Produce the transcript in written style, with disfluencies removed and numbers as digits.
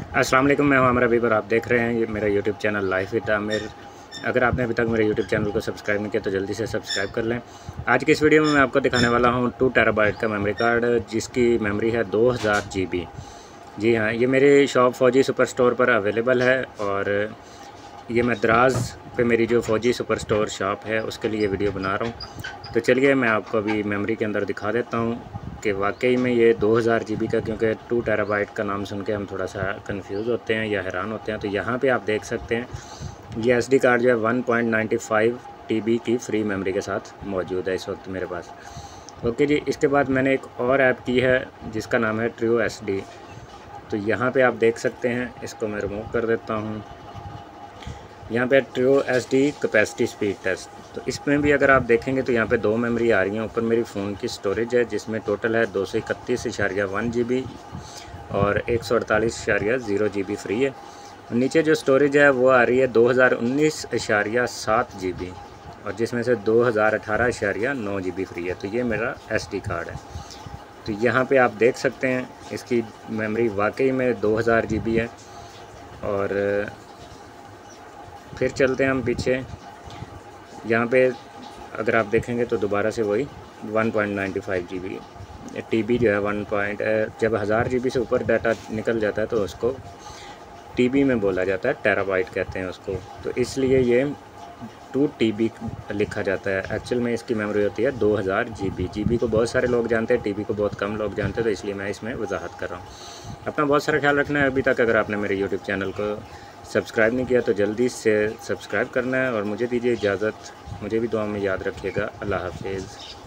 अस्सलाम वालेकुम, मैं हूं आमिर हबीब और आप देख रहे हैं ये मेरा YouTube channel life with Aamir. अगर आपने अभी तक मेरे यूट्यूब चैनल को सब्सक्राइब नहीं किया तो जल्दी से सब्सक्राइब कर लें। आज की इस वीडियो में मैं आपको दिखाने वाला हूं 2 टेराबाइट का मेमोरी कार्ड जिसकी मेमोरी है 2000 GB। जी हाँ, ये मेरी शॉप फौजी सुपर स्टोर पर अवेलेबल है और ये मैं दराज पे मेरी जो फौजी सुपर स्टोर शॉप है उसके लिए वीडियो बना रहा हूँ। तो चलिए मैं आपको अभी मेमोरी के अंदर दिखा देता हूँ कि वाकई में ये 2000 GB का, क्योंकि 2 टेराबाइट का नाम सुन के हम थोड़ा सा कंफ्यूज होते हैं या हैरान होते हैं। तो यहाँ पे आप देख सकते हैं ये SD कार्ड जो है 1.95 TB की फ्री मेमोरी के साथ मौजूद है इस वक्त मेरे पास। ओके जी, इसके बाद मैंने एक और ऐप की है जिसका नाम है ट्रू SD। तो यहाँ पे आप देख सकते हैं, इसको मैं रिमूव कर देता हूँ। यहाँ पे true SD capacity speed test, तो इसमें भी अगर आप देखेंगे तो यहाँ पे 2 मेमोरी आ रही हैं। ऊपर मेरी फ़ोन की स्टोरेज है जिसमें टोटल है 231.1 GB और 148.0 GB फ्री है। नीचे जो स्टोरेज है वो आ रही है 2019.7 GB और जिसमें से 2018.9 GB फ्री है। तो ये मेरा SD कार्ड है। तो यहाँ पे आप देख सकते हैं इसकी मेमोरी वाकई में 2000 GB है। और फिर चलते हैं हम पीछे। यहाँ पे अगर आप देखेंगे तो दोबारा से वही 1.95 GB TB जो है जब 1000 GB से ऊपर डाटा निकल जाता है तो उसको TB में बोला जाता है, टेराबाइट कहते हैं उसको। तो इसलिए ये 2 TB लिखा जाता है। एक्चुअल में इसकी मेमोरी होती है 2000 GB। GB को बहुत सारे लोग जानते हैं, TB को बहुत कम लोग जानते हैं, तो इसलिए मैं इसमें वजाहत कर रहा हूँ। अपना बहुत सारा ख्याल रखना है। अभी तक अगर आपने मेरे YouTube चैनल को सब्सक्राइब नहीं किया तो जल्दी से सब्सक्राइब करना है और मुझे दीजिए इजाज़त। मुझे भी दुआ में याद रखिएगा। अल्लाह हाफिज़।